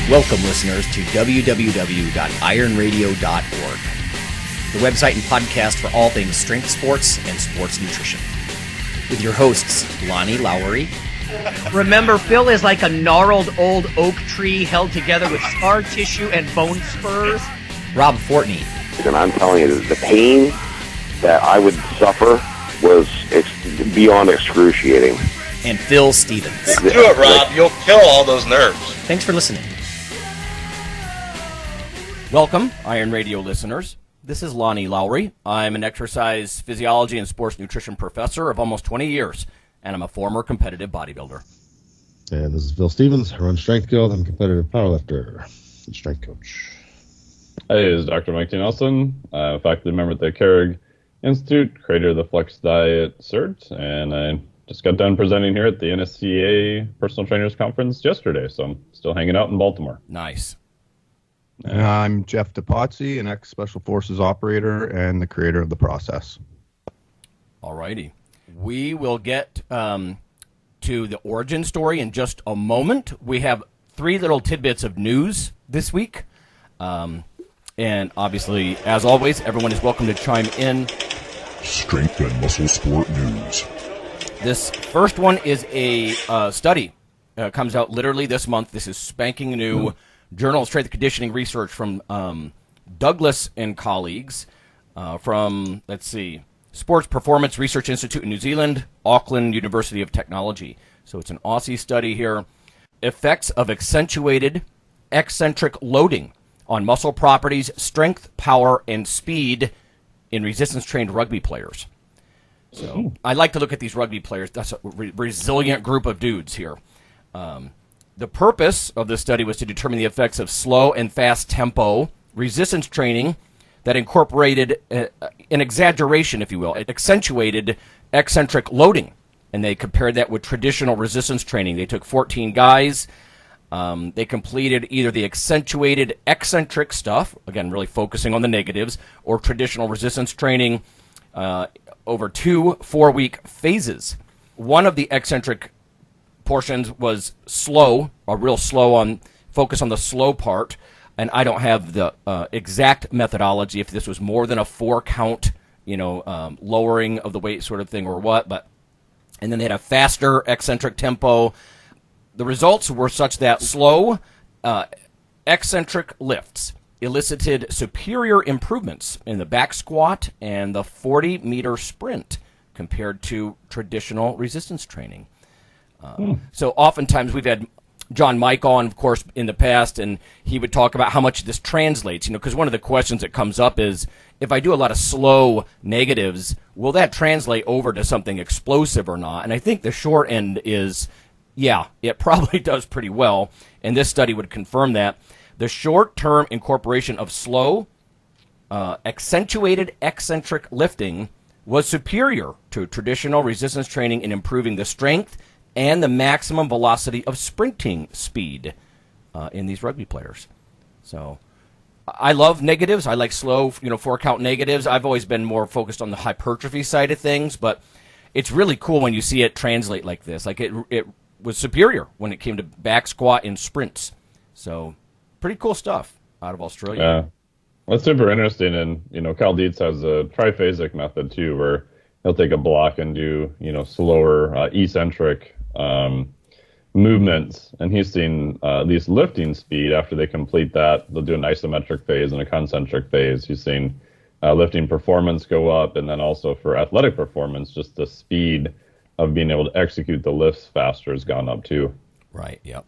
Welcome, listeners, to www.ironradio.org, the website and podcast for all things strength sports and sports nutrition. With your hosts, Lonnie Lowry. Remember, Phil is like a gnarled old oak tree held together with scar tissue and bone spurs. Rob Fortney. And I'm telling you, the pain that I would suffer was beyond excruciating. And Phil Stevens. Do it, Rob. You'll kill all those nerves. Thanks for listening. Welcome, Iron Radio listeners. This is Lonnie Lowry. I'm an exercise physiology and sports nutrition professor of almost 20 years, and I'm a former competitive bodybuilder. And this is Phil Stevens. I run Strength Guild. I'm a competitive powerlifter and strength coach. Hey, this is Dr. Mike T. Nelson, faculty member at the Carrig Institute, creator of the Flex Diet Cert, and I just got done presenting here at the NSCA Personal Trainers Conference yesterday, so I'm still hanging out in Baltimore. Nice. And I'm Jeff Depatie, an ex-Special Forces operator and the creator of the process. All righty. We will get to the origin story in just a moment. We have 3 little tidbits of news this week. And obviously, as always, everyone is welcome to chime in. Strength and muscle sport news. This first one is a study. Comes out literally this month. This is spanking new. Journal of Strength and Conditioning Research from Douglas and colleagues from, Sports Performance Research Institute in New Zealand, Auckland University of Technology. So it's an Aussie study here. Effects of accentuated eccentric loading on muscle properties, strength, power, and speed in resistance-trained rugby players. So I like to look at these rugby players. That's a resilient group of dudes here. The purpose of this study was to determine the effects of slow and fast tempo resistance training that incorporated an exaggeration, if you will, accentuated eccentric loading. And they compared that with traditional resistance training. They took 14 guys. They completed either the accentuated eccentric stuff, again, really focusing on the negatives, or traditional resistance training over 2 4-week phases. One of the eccentric portions was slow, or real slow on focus on the slow part, and I don't have the exact methodology if this was more than a 4-count, lowering of the weight sort of thing or what, and then they had a faster eccentric tempo. The results were such that slow eccentric lifts elicited superior improvements in the back squat and the 40-meter sprint compared to traditional resistance training. So oftentimes we've had John Mike on, of course, in the past, and he would talk about how much this translates, because one of the questions that comes up is, if I do a lot of slow negatives, will that translate over to something explosive or not? And I think the short end is, yeah, it probably does pretty well, and this study would confirm that. The short-term incorporation of slow, accentuated eccentric lifting was superior to traditional resistance training in improving the strength and the maximum velocity of sprinting speed in these rugby players. So I love negatives. I like slow, 4-count negatives. I've always been more focused on the hypertrophy side of things, but it's really cool when you see it translate like this. Like it was superior when it came to back squat and sprints. So pretty cool stuff out of Australia. Yeah, that's super interesting. And, Cal Dietz has a triphasic method too, where he'll take a block and do, slower eccentric movements, and he's seen these lifting speed after they complete that. They'll do an isometric phase and a concentric phase. He's seen lifting performance go up, and then also for athletic performance, just the speed of being able to execute the lifts faster has gone up too. Right. Yep.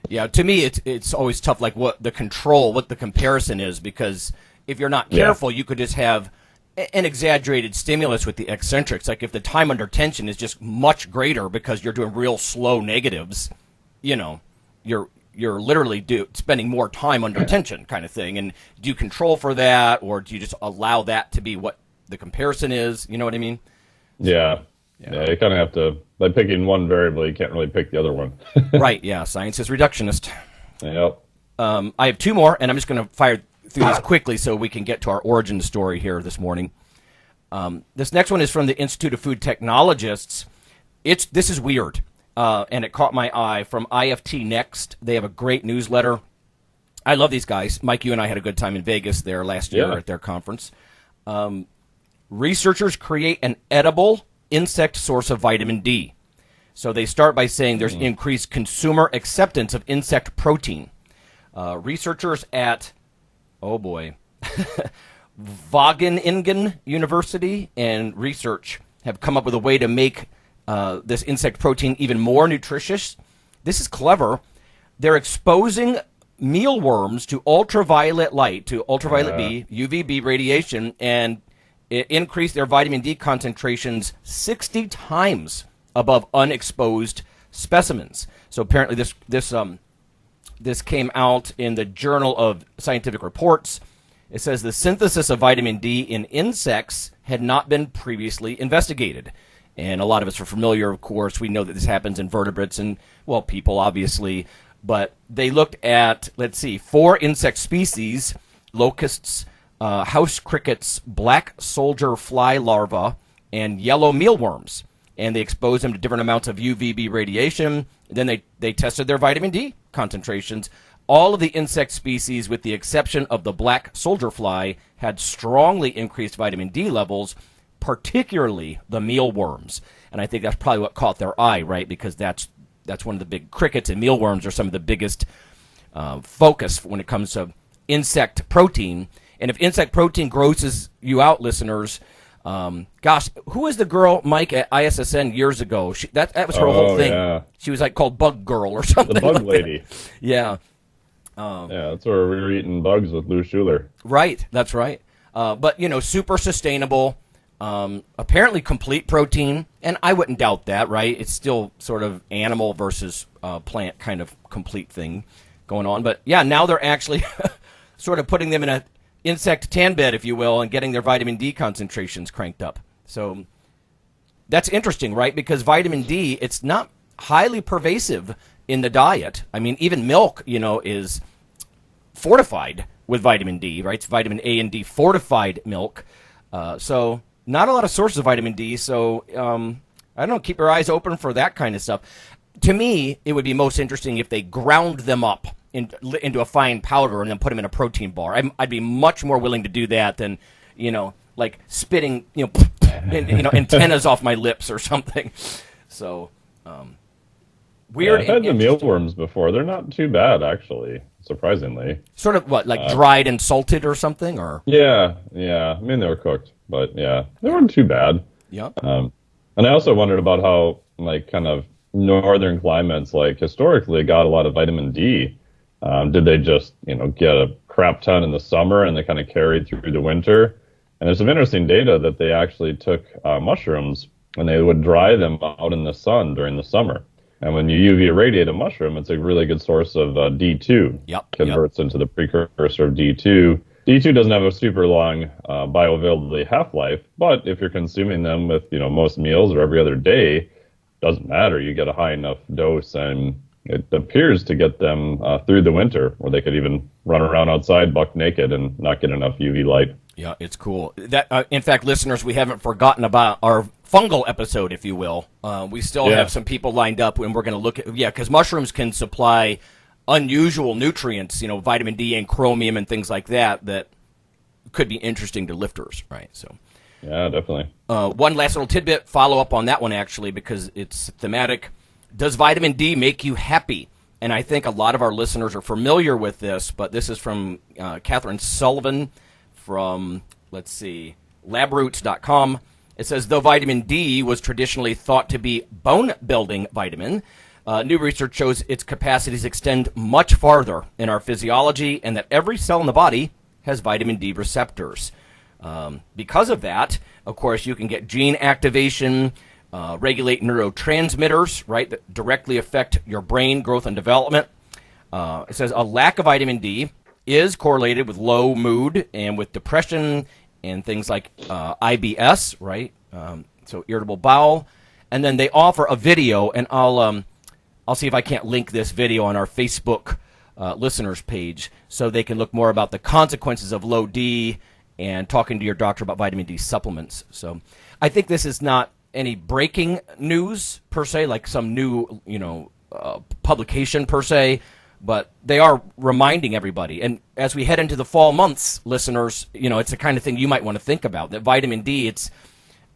Yeah. To me, it's always tough, like what the comparison is, because if you're not careful, you could just have an exaggerated stimulus with the eccentrics. Like if the time under tension is just much greater because you're doing real slow negatives, you're literally spending more time under tension kind of thing. And do you control for that, or do you just allow that to be what the comparison is? You know what I mean? Yeah. You kind of have to, by picking one variable, you can't really pick the other one. Right, yeah. Science is reductionist. Yep. I have 2 more, and I'm just going to fire through these quickly so we can get to our origin story here this morning. This next one is from the Institute of Food Technologists. This is weird, and it caught my eye from IFT Next. They have a great newsletter. I love these guys. Mike, you and I had a good time in Vegas there last year at their conference. Researchers create an edible insect source of vitamin D. So they start by saying there's increased consumer acceptance of insect protein. Researchers at, Wageningen University and research have come up with a way to make this insect protein even more nutritious. This is clever. They're exposing mealworms to ultraviolet light, to ultraviolet B, UVB radiation, and it increased their vitamin D concentrations 60 times above unexposed specimens. So apparently this came out in the Journal of Scientific Reports. It says the synthesis of vitamin D in insects had not been previously investigated. And a lot of us are familiar, of course. We know that this happens in vertebrates and, well, people, obviously. But they looked at, 4 insect species, locusts, house crickets, black soldier fly larvae, and yellow mealworms. And they exposed them to different amounts of UVB radiation. Then they tested their vitamin D concentrations. All of the insect species, with the exception of the black soldier fly, had strongly increased vitamin D levels, particularly the mealworms. And I think that's probably what caught their eye, right? Because that's one of the big crickets, and mealworms are some of the biggest focus when it comes to insect protein. And if insect protein grosses you out, listeners, who was the girl, Mike, at ISSN years ago? That was her whole thing. Yeah. She was called Bug Girl or something. The Bug Lady. That. Yeah. That's where we were eating bugs with Lou Schuler. Right, that's right. But, super sustainable, apparently complete protein, and I wouldn't doubt that, right? It's still sort of animal versus plant kind of complete thing going on. But, yeah, now they're actually sort of putting them in a insect tan bed, if you will, and getting their vitamin D concentrations cranked up. So that's interesting, right? Because vitamin D, it's not highly pervasive in the diet. I mean, even milk, is fortified with vitamin D, right? It's vitamin A and D fortified milk. So not a lot of sources of vitamin D. So I don't know, keep your eyes open for that kind of stuff. To me, it would be most interesting if they ground them up into a fine powder and then put them in a protein bar. I'd be much more willing to do that than, spitting, antennas off my lips or something. So, weird. Yeah, I've had the mealworms before. They're not too bad, actually, surprisingly. Sort of what, dried and salted or something, or? Yeah. I mean, they were cooked, but yeah, they weren't too bad. Yeah. And I also wondered about how, kind of northern climates, historically got a lot of vitamin D. Did they just, get a crap ton in the summer and they kind of carried through the winter? And there's some interesting data that they actually took mushrooms and they would dry them out in the sun during the summer. And when you UV irradiate a mushroom, it's a really good source of D2. Yep. Converts into the precursor of D2. D2 doesn't have a super long bioavailability half-life, but if you're consuming them with, most meals or every other day, doesn't matter. You get a high enough dose, and it appears to get them through the winter, where they could even run around outside buck naked and not get enough UV light. Yeah, it's cool. That, in fact, listeners, we haven't forgotten about our fungal episode, if you will. We still have some people lined up, and we're going to look at, because mushrooms can supply unusual nutrients, vitamin D and chromium and things like that could be interesting to lifters, right? So, yeah, definitely. One last little tidbit, follow up on that one, actually, because it's thematic. Does vitamin D make you happy? And I think a lot of our listeners are familiar with this, but this is from Catherine Sullivan from, labroots.com. It says, though vitamin D was traditionally thought to be bone-building vitamin, new research shows its capacities extend much farther in our physiology and that every cell in the body has vitamin D receptors. Because of that, of course, you can get gene activation, regulate neurotransmitters, right, that directly affect your brain growth and development. It says a lack of vitamin D is correlated with low mood and with depression and things like IBS, right? So irritable bowel. And then they offer a video, and I'll see if I can't link this video on our Facebook listeners page so they can look more about the consequences of low D and talking to your doctor about vitamin D supplements. So I think this is not any breaking news per se, like some new, publication per se, but they are reminding everybody. And as we head into the fall months, listeners, it's the kind of thing you might want to think about. That vitamin D,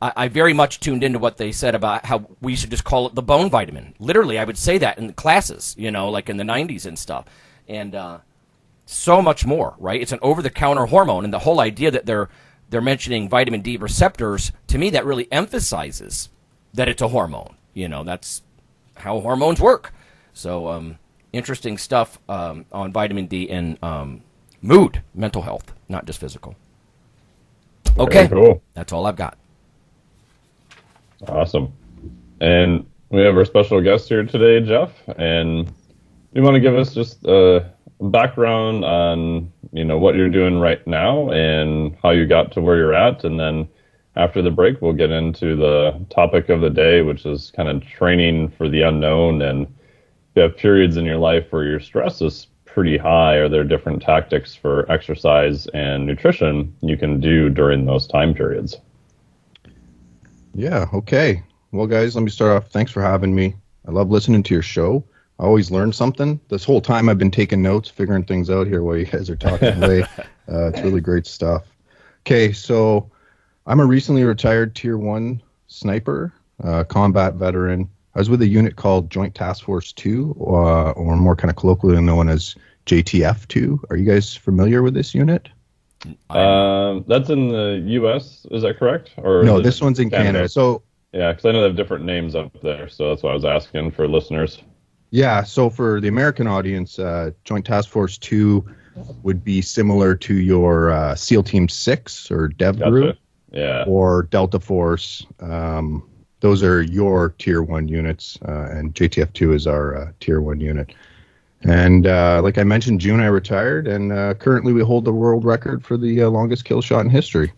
I very much tuned into what they said about how we should just call it the bone vitamin. Literally, I would say that in the classes, like in the 90s and stuff. And so much more, right? It's an over-the-counter hormone, and the whole idea that they're mentioning vitamin D receptors, to me, that really emphasizes that it's a hormone. That's how hormones work. So interesting stuff on vitamin D and mood, mental health, not just physical. Okay, cool. That's all I've got. Awesome. And we have our special guest here today, Jeff, and you want to give us just a background on, what you're doing right now and how you got to where you're at, and then after the break, we'll get into the topic of the day, which is kind of training for the unknown. And if you have periods in your life where your stress is pretty high, or there are different tactics for exercise and nutrition you can do during those time periods. Yeah, okay. Well, guys, let me start off. Thanks for having me. I love listening to your show. I always learn something. This whole time I've been taking notes, figuring things out here while you guys are talking away. It's really great stuff. Okay, so I'm a recently retired Tier 1 sniper, combat veteran. I was with a unit called Joint Task Force 2, or more kind of colloquially known as JTF-2. Are you guys familiar with this unit? That's in the U.S., is that correct? Or no, this one's in Canada. So yeah, because I know they have different names up there, so that's why I was asking for listeners. Yeah, so for the American audience, Joint Task Force 2 would be similar to your SEAL Team 6 or Dev Group, or Delta Force. Those are your Tier 1 units, and JTF-2 is our Tier 1 unit. And like I mentioned, June I retired, and currently we hold the world record for the longest kill shot in history.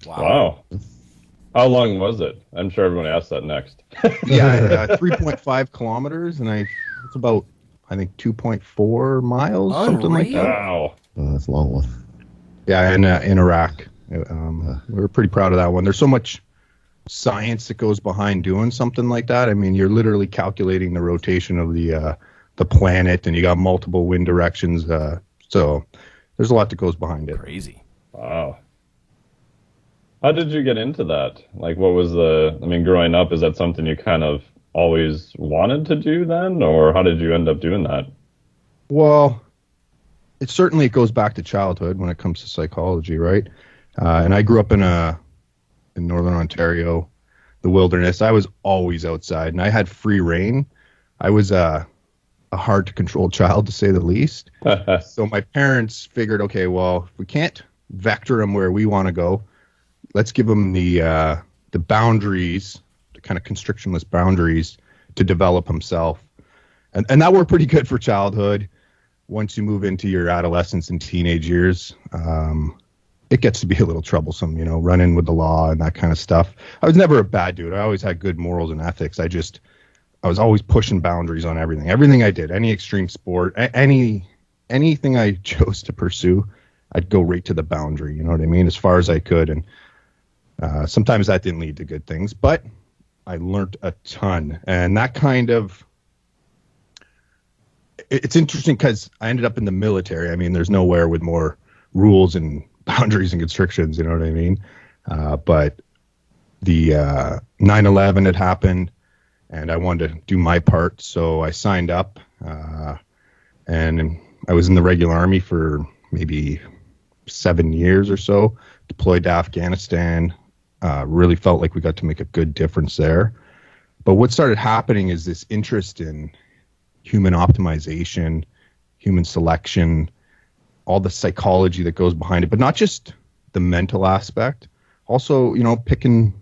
Wow. How long was it? I'm sure everyone asks that next. 3.5 kilometers, and it's about, I think, 2.4 miles, something like that. Wow. Oh, that's a long one. Yeah, in Iraq. We were pretty proud of that one. There's so much science that goes behind doing something like that. I mean, you're literally calculating the rotation of the planet, and you got multiple wind directions. So there's a lot that goes behind it. Crazy. Wow. How did you get into that? Like, what was growing up, is that something you kind of always wanted to do then, or how did you end up doing that? Well, it goes back to childhood when it comes to psychology, right? And I grew up in Northern Ontario, the wilderness. I was always outside, and I had free reign. I was a hard to control child, to say the least. So my parents figured, okay, well, if we can't vector him where we want to go, let's give him the boundaries, the kind of constrictionless boundaries to develop himself. And that worked pretty good for childhood. Once you move into your adolescence and teenage years, it gets to be a little troublesome, running with the law and that kind of stuff. I was never a bad dude. I always had good morals and ethics. I was always pushing boundaries on everything. Everything I did, any extreme sport, anything I chose to pursue, I'd go right to the boundary, you know what I mean, as far as I could. And sometimes that didn't lead to good things, but I learned a ton. And that kind of, it's interesting because I ended up in the military. I mean, there's nowhere with more rules and boundaries and constrictions, you know what I mean? But the 9/11 had happened, and I wanted to do my part, so I signed up, and I was in the regular army for maybe 7 years or so, deployed to Afghanistan. Really felt like we got to make a good difference there. But what started happening is this interest in human optimization, human selection, all the psychology that goes behind it, but not just the mental aspect. Also, picking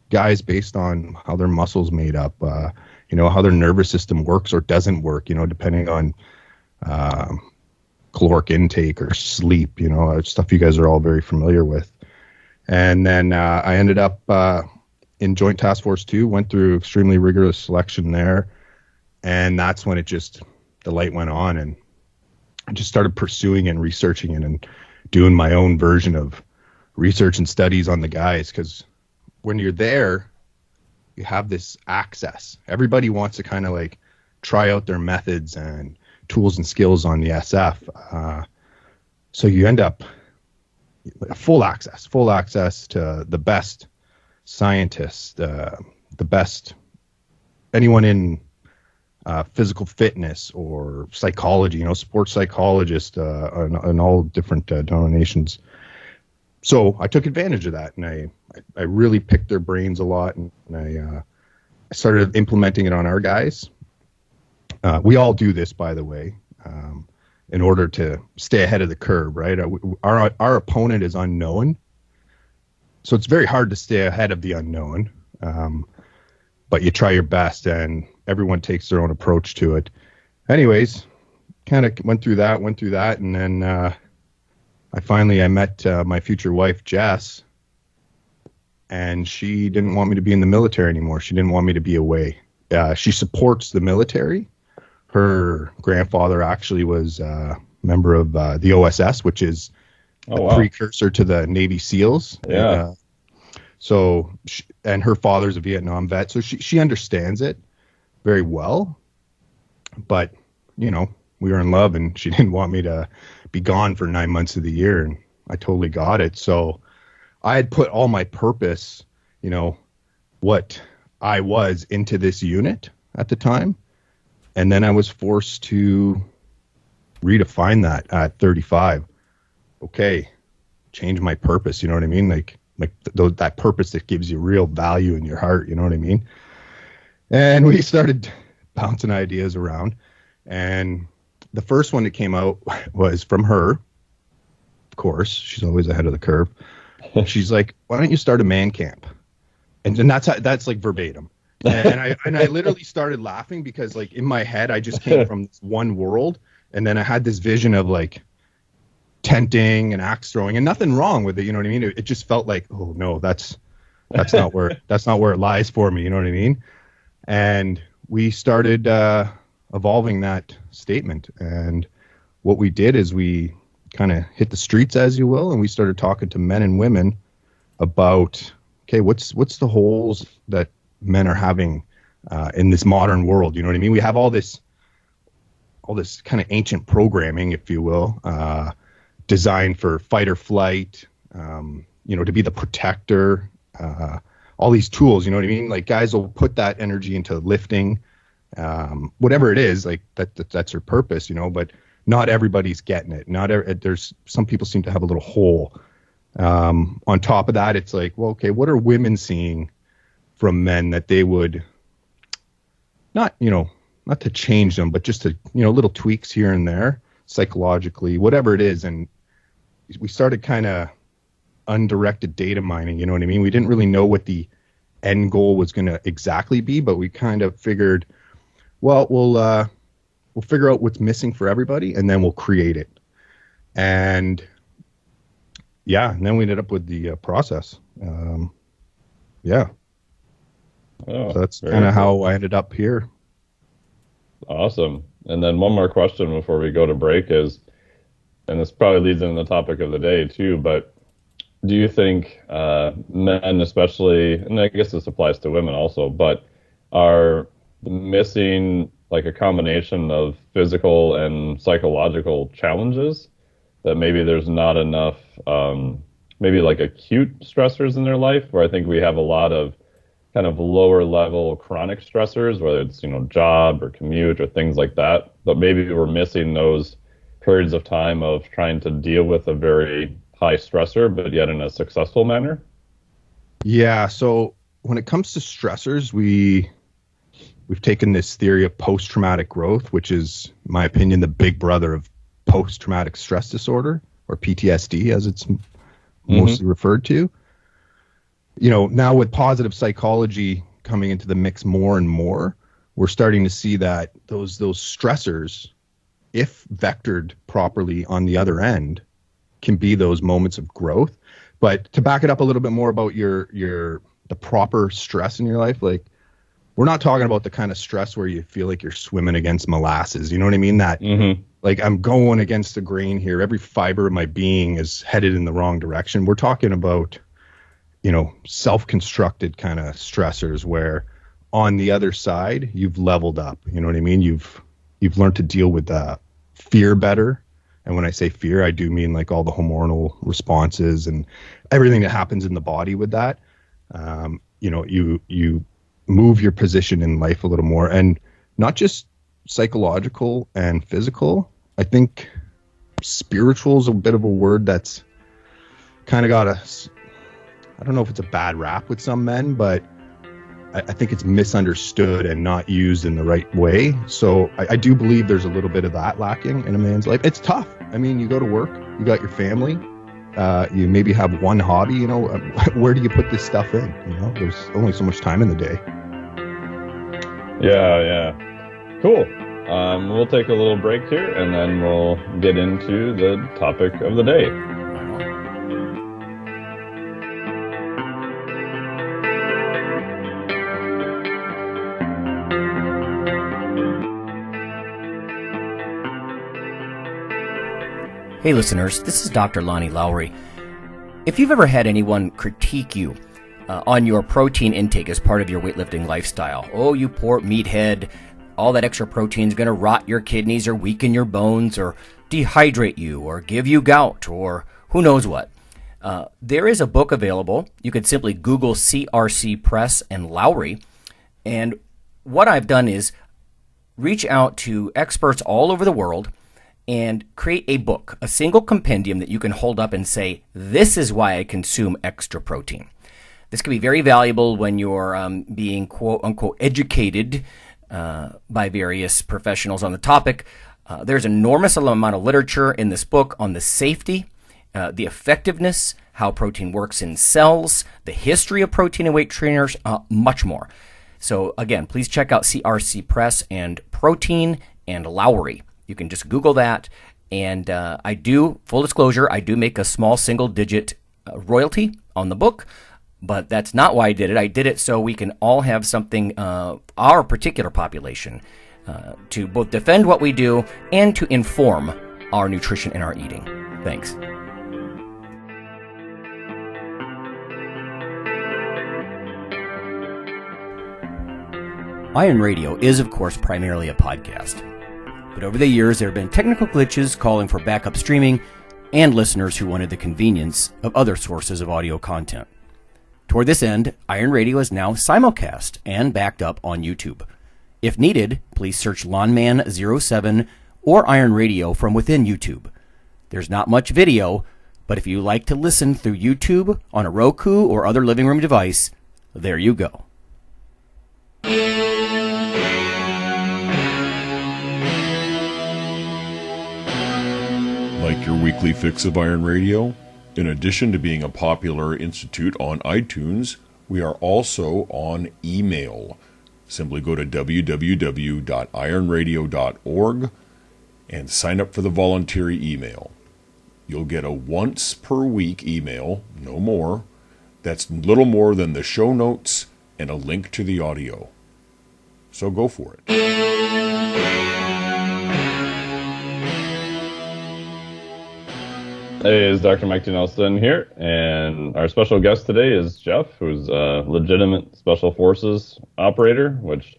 guys based on how their muscles made up, how their nervous system works or doesn't work, depending on caloric intake or sleep, stuff you guys are all very familiar with. And then I ended up in Joint Task Force 2, went through extremely rigorous selection there. And that's when the light went on, and I just started pursuing and researching it and doing my own version of research and studies on the guys. Because when you're there, you have this access. Everybody wants to kind of like try out their methods and tools and skills on the SF. So you end up full access to the best scientists, the best anyone in physical fitness or psychology, sports psychologists in all different denominations. So I took advantage of that, and I really picked their brains a lot, and I started implementing it on our guys. We all do this, by the way, in order to stay ahead of the curve, right? Our opponent is unknown, so it's very hard to stay ahead of the unknown, but you try your best, and everyone takes their own approach to it. Anyways, kind of went through that, and then I met my future wife, Jess, and she didn't want me to be in the military anymore. She didn't want me to be away. She supports the military. Her grandfather actually was a member of the OSS, which is a precursor to the Navy SEALs. Yeah. And her father's a Vietnam vet, so she understands it very well. But, we were in love, and she didn't want me to be gone for 9 months of the year, and I totally got it. So I had put all my purpose, what I was into this unit at the time. And then I was forced to redefine that at 35. Okay, change my purpose. You know what I mean? Like that purpose that gives you real value in your heart. You know what I mean? And we started bouncing ideas around. And the first one that came out was from her. Of course, she's always ahead of the curve. She's like, "Why don't you start a man camp?" And that's like verbatim. And I literally started laughing because, like, in my head, I just came from this one world, and then I had this vision of like tenting and axe throwing, and nothing wrong with it. You know what I mean? It just felt like, oh no, that's not where it lies for me. You know what I mean? And we started evolving that statement, and what we did is we kind of hit the streets, as you will, and we started talking to men and women about, okay, what's the holes that men are having in this modern world. You know what I mean? We have all this kind of ancient programming, if you will, designed for fight or flight, to be the protector, all these tools, you know what I mean? Like, guys will put that energy into lifting, whatever it is, like that's their purpose, but not everybody's getting it. There's some people seem to have a little hole. On top of that, it's like, well, okay, what are women seeing from men that they would not to change them, but just to, little tweaks here and there, psychologically, whatever it is. And we started kind of undirected data mining, you know what I mean? We didn't really know what the end goal was going to exactly be, but we kind of figured, well, we'll figure out what's missing for everybody, and then we'll create it. And and then we ended up with the process. So that's kind of how I ended up here. Awesome. And then one more question before we go to break is, and this probably leads into the topic of the day too, but do you think men especially, and I guess this applies to women also, but are missing like a combination of physical and psychological challenges, that maybe there's not enough maybe like acute stressors in their life, where I think we have a lot of kind of lower level chronic stressors, whether it's, job or commute or things like that, but maybe we're missing those periods of time of trying to deal with a very high stressor, but yet in a successful manner? Yeah. So when it comes to stressors, we've taken this theory of post-traumatic growth, which is, in my opinion, the big brother of post-traumatic stress disorder, or PTSD as it's mostly referred to. Now with positive psychology coming into the mix more and more, we're starting to see that those stressors, if vectored properly on the other end, can be those moments of growth. But to back it up a little bit more about the proper stress in your life, like, we're not talking about the kind of stress where you feel like you're swimming against molasses. You know what I mean? That like, I'm going against the grain here. Every fiber of my being is headed in the wrong direction. We're talking about, self-constructed kind of stressors where on the other side, you've leveled up. You know what I mean? You've you've learned to deal with fear better. And when I say fear, I do mean like all the hormonal responses and everything that happens in the body with that. You move your position in life a little more, and not just psychological and physical. I think spiritual is a bit of a word that's kind of got I don't know if it's a bad rap with some men, but I think it's misunderstood and not used in the right way. So I do believe there's a little bit of that lacking in a man's life. It's tough. I mean, you go to work, you got your family, you maybe have one hobby, where do you put this stuff in? There's only so much time in the day. Yeah. Cool. We'll take a little break here, and then we'll get into the topic of the day. Hey listeners, this is Dr. Lonnie Lowry. If you've ever had anyone critique you on your protein intake as part of your weightlifting lifestyle, oh, you poor meathead, all that extra protein is going to rot your kidneys or weaken your bones or dehydrate you or give you gout or who knows what. There is a book available. You could simply Google CRC Press and Lowry. And what I've done is reach out to experts all over the world and create a book, a single compendium that you can hold up and say, this is why I consume extra protein. This can be very valuable when you're being quote unquote educated by various professionals on the topic. There's an enormous amount of literature in this book on the safety, the effectiveness, how protein works in cells, the history of protein and weight trainers, much more. So again, please check out CRC Press and Protein and Lowry. You can just Google that. And I do, full disclosure, I do make a small single-digit royalty on the book. But that's not why I did it. I did it so we can all have something, our particular population, to both defend what we do and to inform our nutrition and our eating. Thanks. Iron Radio is, of course, primarily a podcast. But over the years, there have been technical glitches calling for backup streaming and listeners who wanted the convenience of other sources of audio content. Toward this end, Iron Radio is now simulcast and backed up on YouTube. If needed, please search Lawnman07 or Iron Radio from within YouTube. There's not much video, but if you like to listen through YouTube on a Roku or other living room device, there you go. Like your weekly fix of Iron Radio? In addition to being a popular institute on iTunes, we are also on email. Simply go to www.ironradio.org and sign up for the voluntary email. You'll get a once per week email, no more, that's little more than the show notes and a link to the audio. So go for it. Hey, it's Dr. Mike Nelson here, and our special guest today is Jeff, who's a legitimate Special Forces operator, which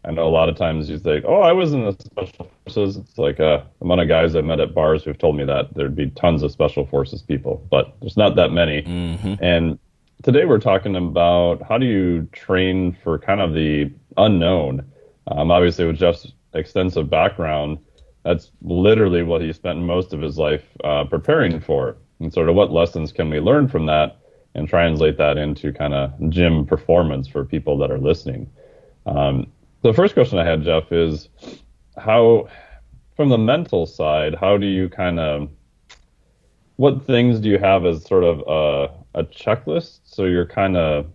I know a lot of times you think, oh, I was in the Special Forces. It's like the amount of guys I've met at bars who've told me that there'd be tons of Special Forces people, but there's not that many. Mm-hmm. And today we're talking about how do you train for kind of the unknown. Obviously, with Jeff's extensive background, that's literally what he spent most of his life preparing for. And sort of what lessons can we learn from that and translate that into kind of gym performance for people that are listening. The first question I had, Jeff, is how, from the mental side, how do you what things do you have as sort of a checklist so you're kind of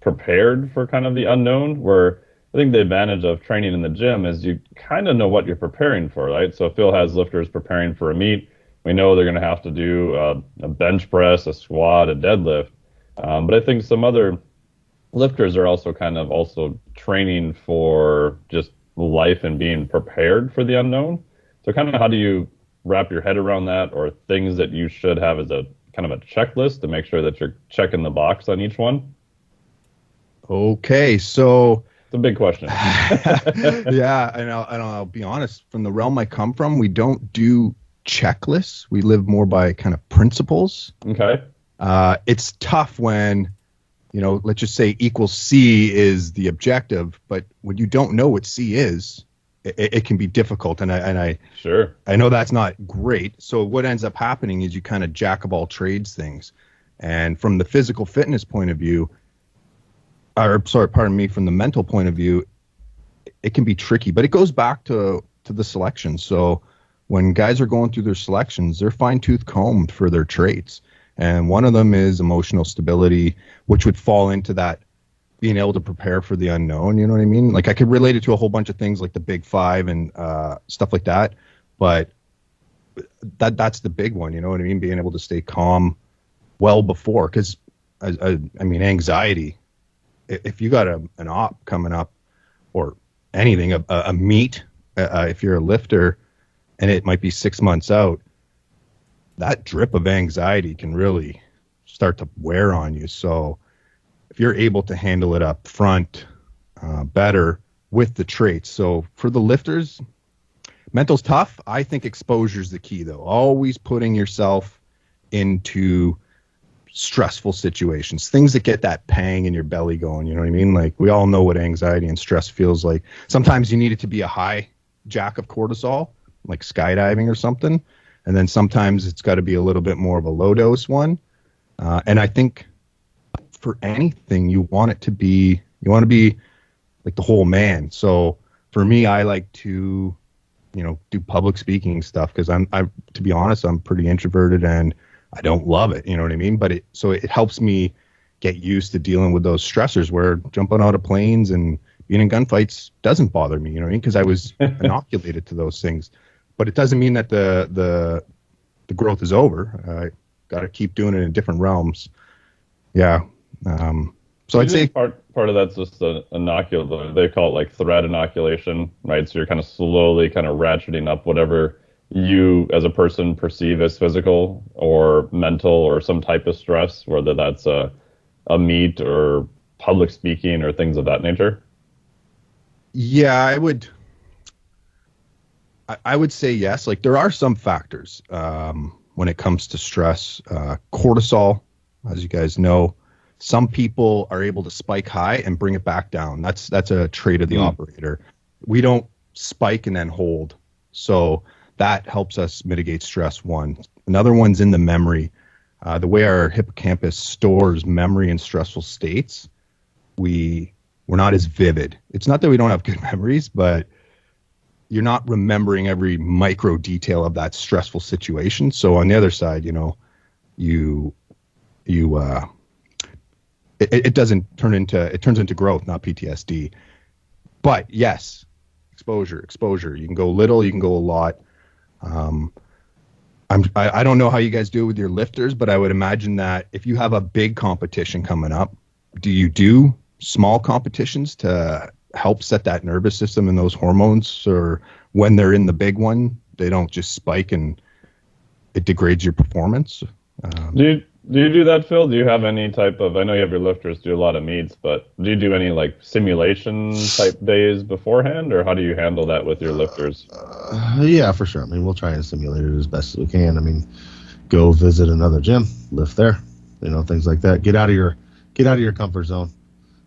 prepared for kind of the unknown, where I think the advantage of training in the gym is you kind of know what you're preparing for, right? So Phil has lifters preparing for a meet. We know they're going to have to do a bench press, a squat, a deadlift. But I think some other lifters are also training for just life and being prepared for the unknown. So kind of how do you wrap your head around that, or things that you should have as a kind of a checklist to make sure that you're checking the box on each one? Okay, so It's a big question. Yeah, and I'll be honest. From the realm I come from, we don't do checklists. We live more by kind of principles. Okay. It's tough when, let's just say equals C is the objective, but when you don't know what C is, it can be difficult. And I know that's not great. So what ends up happening is you kind of jack of all trades things. And from the physical fitness point of view, from the mental point of view, it can be tricky, but it goes back to the selection. So when guys are going through their selections, they're fine-tooth combed for their traits. And one of them is emotional stability, which would fall into that being able to prepare for the unknown. You know what I mean? Like I could relate it to a whole bunch of things like the Big Five and stuff like that. But that's the big one. You know what I mean? Being able to stay calm well before, because anxiety. If you got an op coming up or anything, a meet, if you're a lifter and it might be 6 months out, that drip of anxiety can really start to wear on you. So if you're able to handle it up front better with the traits. So for the lifters, mental's tough. I think exposure is the key, though. Always putting yourself into stressful situations, things that get that pang in your belly going. You know what I mean? Like we all know what anxiety and stress feels like. Sometimes you need it to be a high jack of cortisol, like skydiving or something. And then sometimes it's got to be a little bit more of a low dose one. And I think for anything, you want to be like the whole man. So for me, I like to, do public speaking stuff because to be honest, I'm pretty introverted and I don't love it. You know what I mean? But it helps me get used to dealing with those stressors where jumping out of planes and being in gunfights doesn't bother me. You know what I mean? Because I was inoculated to those things. But it doesn't mean that the growth is over. I got to keep doing it in different realms. Yeah. So I'd say part of that's just an inocular. They call it like threat inoculation, right? So you're kind of slowly kind of ratcheting up whatever you as a person perceive as physical or mental or some type of stress, whether that's a meet or public speaking or things of that nature. Yeah, I would say yes. Like there are some factors when it comes to stress. Cortisol, as you guys know, some people are able to spike high and bring it back down. That's a trait of the operator. We don't spike and then hold. So that helps us mitigate stress, one. Another one's in the memory. The way our hippocampus stores memory in stressful states, we're not as vivid. It's not that we don't have good memories, but you're not remembering every micro detail of that stressful situation. So on the other side, it doesn't turn into growth, not PTSD. But yes, exposure. You can go little, you can go a lot. I don't know how you guys do it with your lifters, but I would imagine that if you have a big competition coming up, do you do small competitions to help set that nervous system and those hormones, or when they're in the big one, they don't just spike and it degrades your performance? Do you do that, Phil? Do you have any type of, I know you have your lifters do a lot of meets, but do you do any like simulation type days beforehand, or how do you handle that with your lifters? Yeah, for sure. I mean, we'll try and simulate it as best as we can. I mean, go visit another gym, lift there, things like that. Get out of your comfort zone.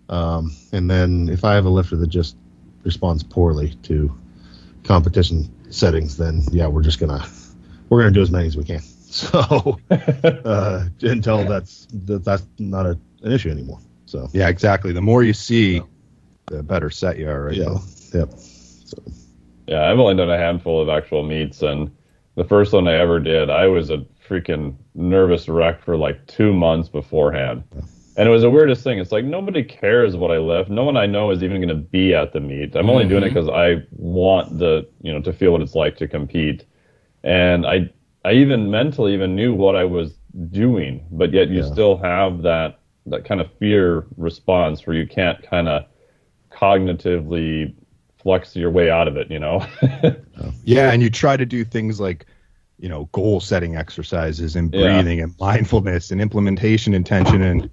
And then if I have a lifter that just responds poorly to competition settings, then yeah, we're gonna do as many as we can. So until that's not an issue anymore. So yeah, exactly. The more you see, the better set you are, right? Yeah. Yep. So. Yeah, I've only done a handful of actual meets, and the first one I ever did, I was a freaking nervous wreck for like 2 months beforehand. Yeah. And it was the weirdest thing. It's like nobody cares what I lift. No one I know is even going to be at the meet. I'm only doing it because I want to feel what it's like to compete. And I even mentally knew what I was doing, but yet you still have that kind of fear response where you can't kind of cognitively flex your way out of it, Yeah, and you try to do things like, goal setting exercises and breathing and mindfulness and implementation intention, and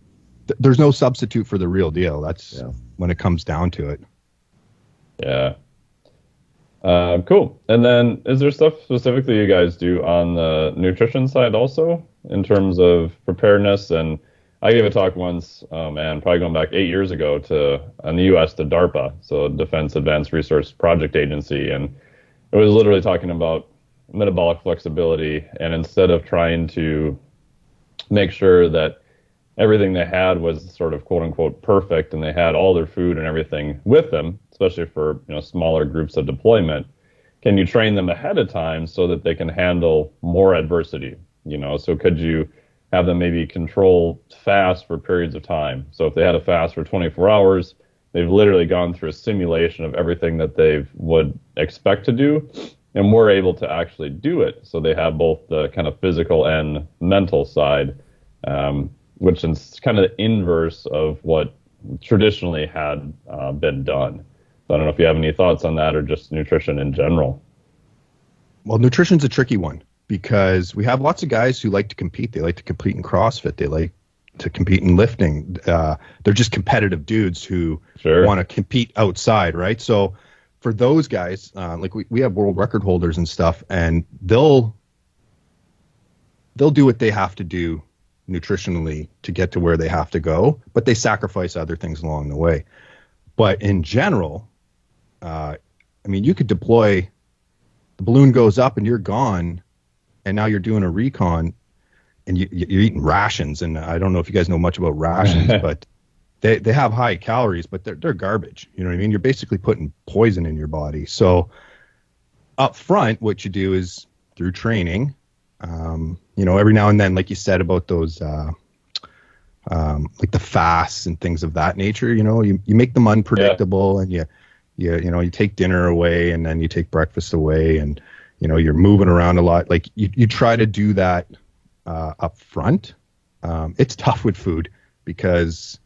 there's no substitute for the real deal. That's when it comes down to it. Yeah. Cool. And then is there stuff specifically you guys do on the nutrition side also in terms of preparedness? And I gave a talk once, oh man, probably going back 8 years ago in the U.S. to DARPA, so Defense Advanced Research Project Agency. And it was literally talking about metabolic flexibility. And instead of trying to make sure that everything they had was sort of quote unquote perfect and they had all their food and everything with them, especially for smaller groups of deployment, can you train them ahead of time so that they can handle more adversity? So could you have them maybe control fast for periods of time? So if they had a fast for 24 hours, they've literally gone through a simulation of everything that they would expect to do, and we're able to actually do it. So they have both the kind of physical and mental side, which is kind of the inverse of what traditionally had been done. So I don't know if you have any thoughts on that or just nutrition in general. Well, nutrition's a tricky one because we have lots of guys who like to compete. They like to compete in CrossFit. They like to compete in lifting. They're just competitive dudes who want to compete outside, right? So for those guys, like we have world record holders and stuff, and they'll do what they have to do nutritionally to get to where they have to go, but they sacrifice other things along the way. But in general, you could deploy, the balloon goes up and you're gone, and now you're doing a recon and you're eating rations. And I don't know if you guys know much about rations, but they have high calories, but they're garbage. You know what I mean? You're basically putting poison in your body. So up front, what you do is through training, every now and then, like you said about those, like the fasts and things of that nature, you make them unpredictable, and you take dinner away and then you take breakfast away, and, you're moving around a lot. Like you try to do that, up front. It's tough with food because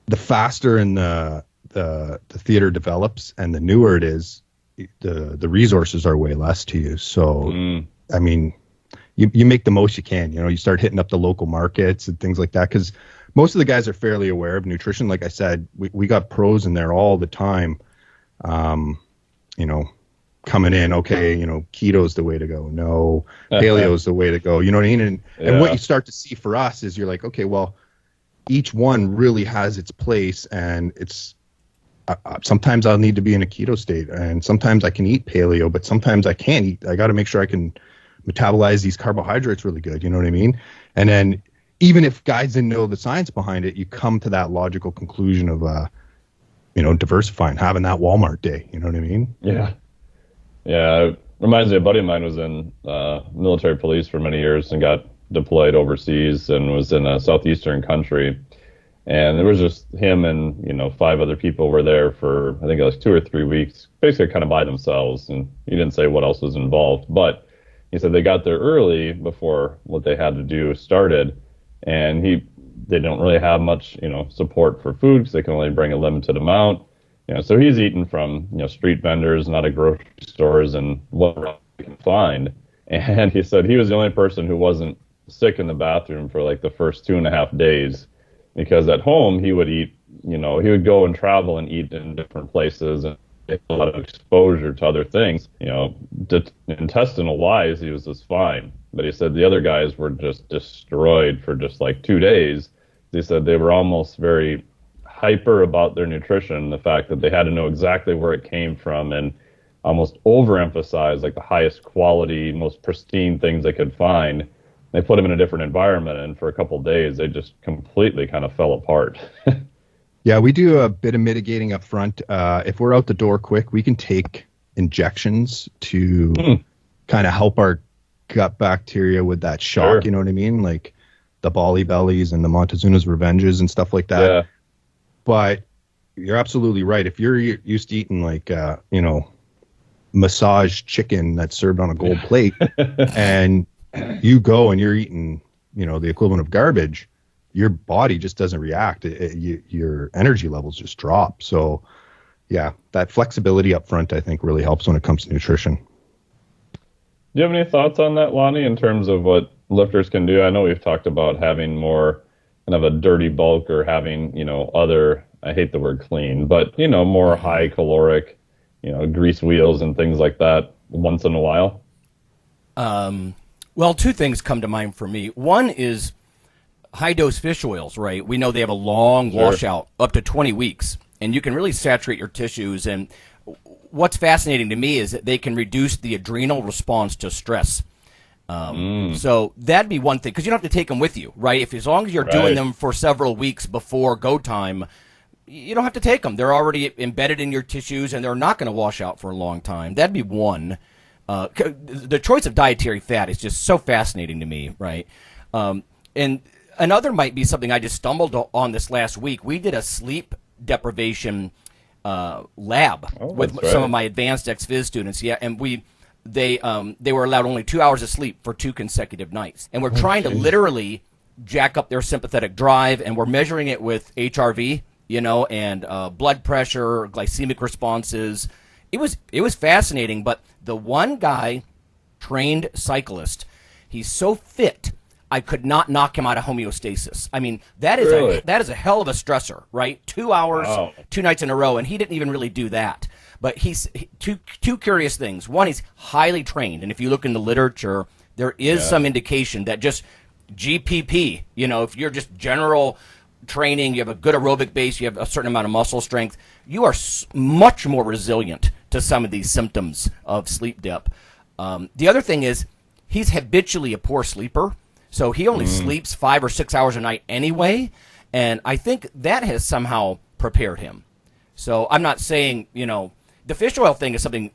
the faster and the theater develops and the newer it is, the resources are way less to you. So, you make the most you can. You start hitting up the local markets and things like that, because most of the guys are fairly aware of nutrition. Like I said, we got pros in there all the time, coming in, okay, keto's the way to go. No, paleo's the way to go. You know what I mean? And what you start to see for us is you're like, okay, well, each one really has its place, and it's sometimes I'll need to be in a keto state, and sometimes I can eat paleo, but sometimes I can't eat. I got to make sure I can metabolize these carbohydrates really good. You know what I mean? And then even if guys didn't know the science behind it, you come to that logical conclusion of, diversifying, having that Walmart day. You know what I mean? Yeah. Yeah. It reminds me, a buddy of mine was in military police for many years and got deployed overseas and was in a southeastern country. And there was just him and, 5 other people were there for, I think it was 2 or 3 weeks, basically kind of by themselves. And he didn't say what else was involved, but he said they got there early before what they had to do started. And they don't really have much, support for food because they can only bring a limited amount. So he's eating from, street vendors, not at grocery stores, and whatever he can find. And he said he was the only person who wasn't sick in the bathroom for like the first 2.5 days, because at home he would eat, he would go and travel and eat in different places and get a lot of exposure to other things. Intestinal wise, he was just fine. But he said the other guys were just destroyed for just like 2 days. He said they were almost very hyper about their nutrition, the fact that they had to know exactly where it came from and almost overemphasize like the highest quality, most pristine things they could find. They put them in a different environment, and for a couple of days, they just completely kind of fell apart. Yeah, we do a bit of mitigating up front. If we're out the door quick, we can take injections to kind of help our gut bacteria with that shock. Sure. You know what I mean? Like the Bali Bellies and the Montezuma's Revenges and stuff like that. Yeah. But you're absolutely right. If you're used to eating like, massaged chicken that's served on a gold plate and you go and you're eating, the equivalent of garbage, your body just doesn't react. Your energy levels just drop. So, yeah, that flexibility up front, I think, really helps when it comes to nutrition. Do you have any thoughts on that, Lonnie, in terms of what lifters can do? I know we've talked about having more kind of a dirty bulk or having, other I hate the word clean, but more high caloric, grease wheels and things like that once in a while? Well, two things come to mind for me. One is high dose fish oils, right? We know they have a long washout, up to 20 weeks, and you can really saturate your tissues. And what's fascinating to me is that they can reduce the adrenal response to stress. So that'd be one thing, because you don't have to take them with you, right? As long as you're doing them for several weeks before go time, you don't have to take them. They're already embedded in your tissues, and they're not going to wash out for a long time. That'd be one. The choice of dietary fat is just so fascinating to me, right? And another might be something I just stumbled on this last week. We did a sleep deprivation lab with some of my advanced ex-phys students, and they were allowed only 2 hours of sleep for 2 consecutive nights. And we're trying to literally jack up their sympathetic drive, and we're measuring it with HRV, and blood pressure, glycemic responses. It was fascinating, but the one guy, trained cyclist, he's so fit, I could not knock him out of homeostasis. I mean, that is a hell of a stressor, right? 2 hours, 2 nights in a row, and he didn't even really do that. But two curious things. One, he's highly trained, and if you look in the literature, there is some indication that just GPP, if you're just general training, you have a good aerobic base, you have a certain amount of muscle strength, you are much more resilient to some of these symptoms of sleep dep. The other thing is he's habitually a poor sleeper, so he only sleeps 5 or 6 hours a night anyway, and I think that has somehow prepared him. So I'm not saying, the fish oil thing is something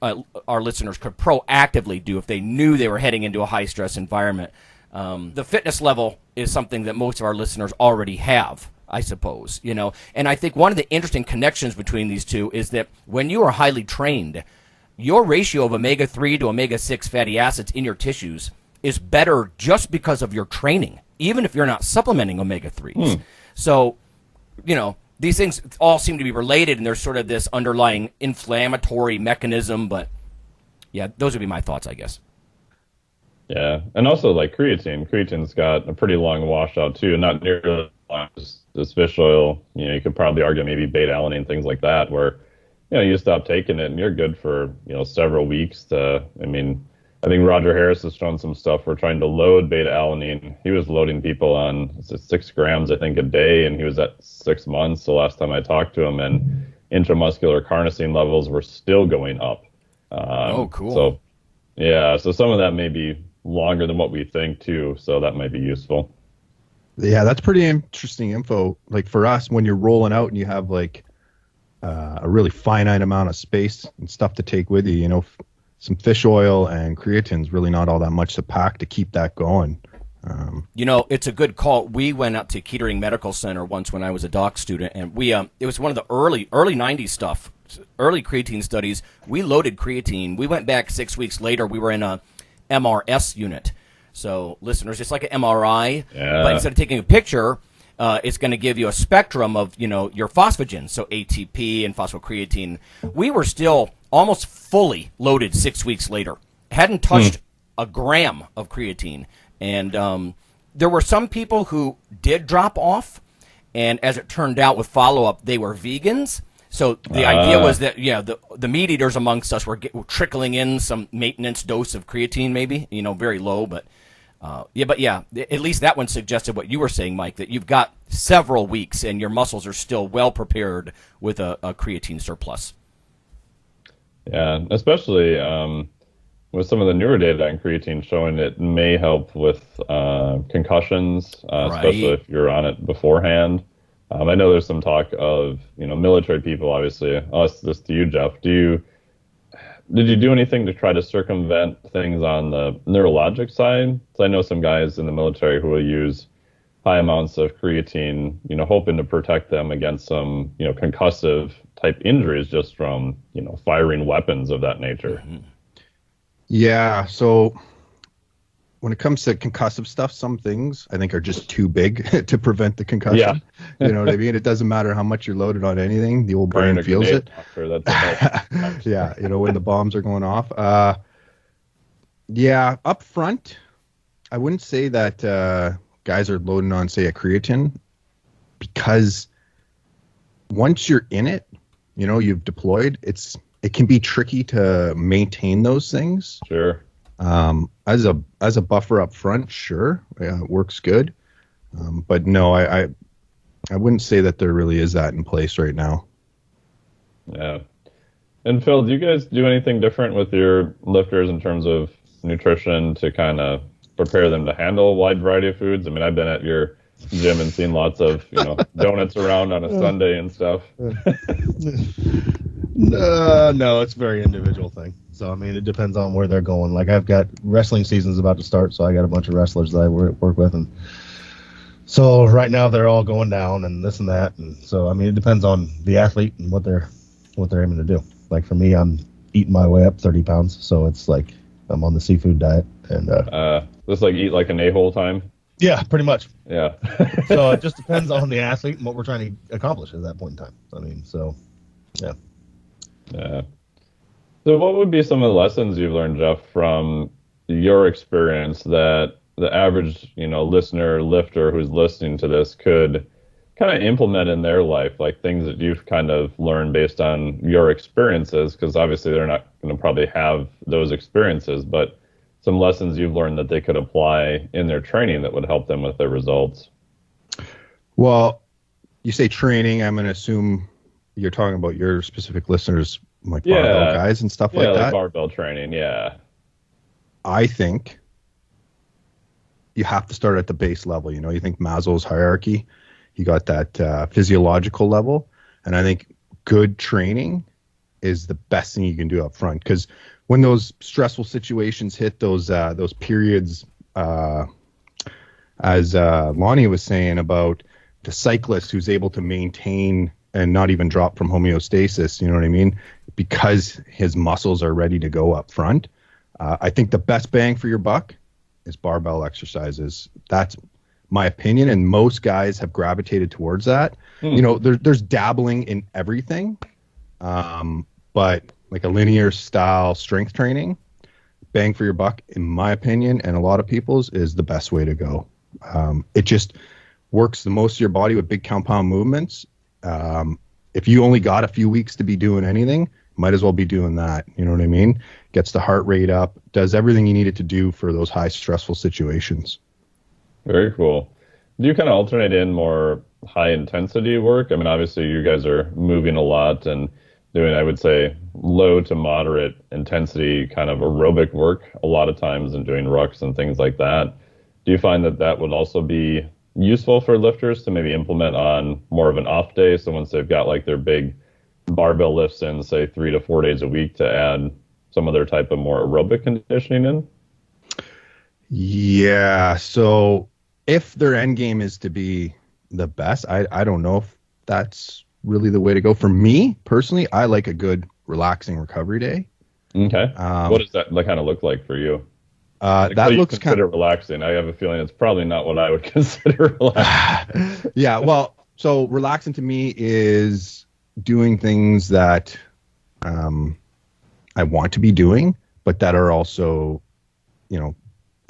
our listeners could proactively do if they knew they were heading into a high-stress environment. The fitness level is something that most of our listeners already have, I suppose, And I think one of the interesting connections between these two is that when you are highly trained, your ratio of omega-3 to omega-6 fatty acids in your tissues is better just because of your training, even if you're not supplementing omega-3s. So, these things all seem to be related, and there's sort of this underlying inflammatory mechanism, but yeah, those would be my thoughts, I guess. Yeah, and also like creatine's got a pretty long washout too, and not nearly as long as fish oil. You could probably argue maybe beta-alanine, things like that, where you stop taking it and you're good for several weeks. I think Roger Harris has shown some stuff. We're trying to load beta-alanine. He was loading people on 6 grams, I think, a day, and he was at 6 months the last time I talked to him, and intramuscular carnosine levels were still going up. Cool. So, yeah, so some of that may be longer than what we think, too, so that might be useful. Yeah, that's pretty interesting info. Like, for us, when you're rolling out and you have, like, a really finite amount of space and stuff to take with you, some fish oil and creatine's really not all that much to pack to keep that going. It's a good call. We went up to Kettering Medical Center once when I was a doc student, and it was one of the early 90s stuff, early creatine studies. We loaded creatine. We went back 6 weeks later. We were in a MRS unit. So, listeners, it's like an MRI, but instead of taking a picture, it's going to give you a spectrum of, your phosphagens, so ATP and phosphocreatine. We were still almost fully loaded 6 weeks later. Hadn't touched a gram of creatine. And there were some people who did drop off, and as it turned out with follow-up, they were vegans. So the idea was that, the meat eaters amongst us were trickling in some maintenance dose of creatine maybe, very low, but... at least that one suggested what you were saying, Mike, that you've got several weeks and your muscles are still well prepared with a creatine surplus. Yeah, especially with some of the newer data on creatine showing it may help with concussions, especially if you're on it beforehand. I know there's some talk of, military people, obviously. This to you, Jeff. Did you do anything to try to circumvent things on the neurologic side? So I know some guys in the military who will use high amounts of creatine, hoping to protect them against some, concussive type injuries just from, firing weapons of that nature. Mm-hmm. Yeah. So when it comes to concussive stuff, some things I think are just too big to prevent the concussion. Yeah. You know what I mean? It doesn't matter how much you're loaded on anything. The old brain feels it. Yeah. When the bombs are going off. Up front, I wouldn't say that guys are loading on, say, a creatine, because once you're in it, you've deployed, it can be tricky to maintain those things. Sure. As a buffer up front, sure, it works good. But no, I wouldn't say that there really is that in place right now. Yeah. And Phil, do you guys do anything different with your lifters in terms of nutrition to kind of prepare them to handle a wide variety of foods? I mean, I've been at your gym and seen lots of, donuts around on a Sunday and stuff. No, it's a very individual thing. So, I mean, it depends on where they're going. Like, I've got wrestling season's about to start, so I got a bunch of wrestlers that I work with. And so right now they're all going down and this and that. And so, I mean, it depends on the athlete and what they're aiming to do. Like, for me, I'm eating my way up 30 pounds. So it's like I'm on the seafood diet. And just like eat like an a-hole time? Yeah, pretty much. Yeah. So it just depends on the athlete and what we're trying to accomplish at that point in time. I mean, so, yeah. Yeah. So what would be some of the lessons you've learned, Jeff, from your experience that the average, listener, lifter who's listening to this could kind of implement in their life, like things that you've kind of learned based on your experiences? Because obviously they're not going to probably have those experiences, but some lessons you've learned that they could apply in their training that would help them with their results. Well, you say training, I'm going to assume you're talking about your specific listeners, like barbell guys and stuff like that. Yeah, barbell training, yeah. I think you have to start at the base level. You think Maslow's hierarchy, you got that physiological level, and I think good training is the best thing you can do up front. Because when those stressful situations hit, those periods, as Lonnie was saying about the cyclist who's able to maintain and not even drop from homeostasis, you know what I mean? Because his muscles are ready to go up front. I think the best bang for your buck is barbell exercises. That's my opinion, and most guys have gravitated towards that. There's dabbling in everything, but like a linear style strength training, bang for your buck, in my opinion, and a lot of people's, is the best way to go. It just works the most of your body with big compound movements. If you only got a few weeks to be doing anything, might as well be doing that. You know what I mean? Gets the heart rate up, does everything you need it to do for those high stressful situations. Very cool. Do you kind of alternate in more high intensity work? I mean, obviously you guys are moving a lot and doing, I would say, low to moderate intensity kind of aerobic work a lot of times and doing rucks and things like that. Do you find that that would also be useful for lifters to maybe implement on more of an off day? So once they've got like their big barbell lifts in, say 3 to 4 days a week, to add some other type of more aerobic conditioning in? Yeah. So if their end game is to be the best, I don't know if that's really the way to go. For me personally, I like a good relaxing recovery day. Okay. What does that kind of look like for you? That looks kind of relaxing. I have a feeling it's probably not what I would consider relaxing. Yeah. Well, so relaxing to me is doing things that I want to be doing, but that are also,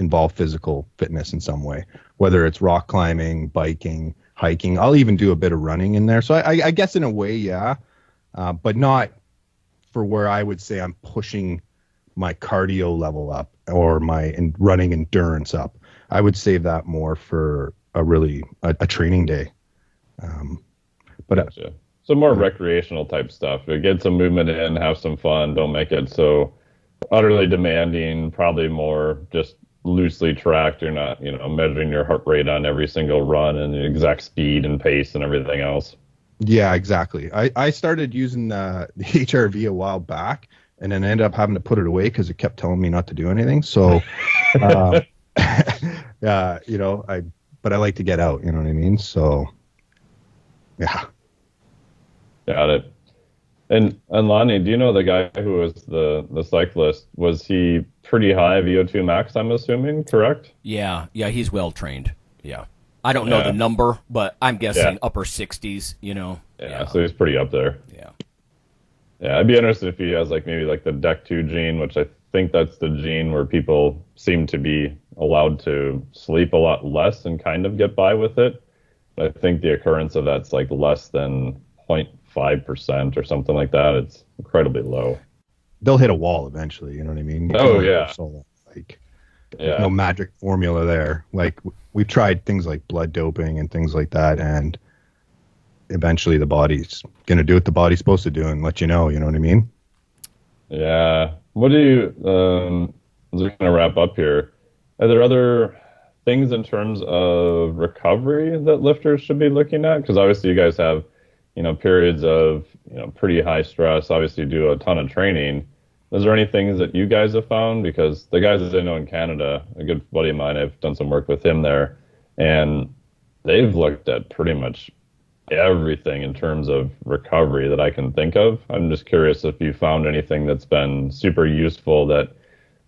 involve physical fitness in some way, whether it's rock climbing, biking, hiking. I'll even do a bit of running in there. So I guess in a way, yeah, but not for where I would say I'm pushing my cardio level up or my running endurance up. I would save that more for a training day. But gotcha. So more recreational type stuff. Get some movement in, have some fun. Don't make it so utterly demanding. Probably more just loosely tracked. You're not, measuring your heart rate on every single run and the exact speed and pace and everything else. Yeah, exactly. I started using the HRV a while back, and then ended up having to put it away because it kept telling me not to do anything. So, but I like to get out. You know what I mean? So, yeah. Got it. And Lonnie, do you know the guy who was the cyclist? Was he pretty high VO2 max, I'm assuming, correct? Yeah, he's well trained. Yeah. I don't know the number, but I'm guessing upper 60s, Yeah, so he's pretty up there. Yeah. Yeah, I'd be interested if he has maybe the DEC2 gene, which I think that's the gene where people seem to be allowed to sleep a lot less and kind of get by with it. But I think the occurrence of that's less than 0.5% or something like that. It's incredibly low. They'll hit a wall eventually. You know what I mean? You Oh, can only yeah. go so long. Like, Yeah. there's no magic formula there. Like, we've tried things like blood doping and things like that, and eventually the body's going to do what the body's supposed to do and let you know what I mean? Yeah. What do you, as we're going to wrap up here, are there other things in terms of recovery that lifters should be looking at? Because obviously you guys have, periods of, pretty high stress. Obviously you do a ton of training. Is there any things that you guys have found? Because the guys that I know in Canada, a good buddy of mine, I've done some work with him there, and they've looked at pretty much everything in terms of recovery that I can think of. I'm just curious if you found anything that's been super useful that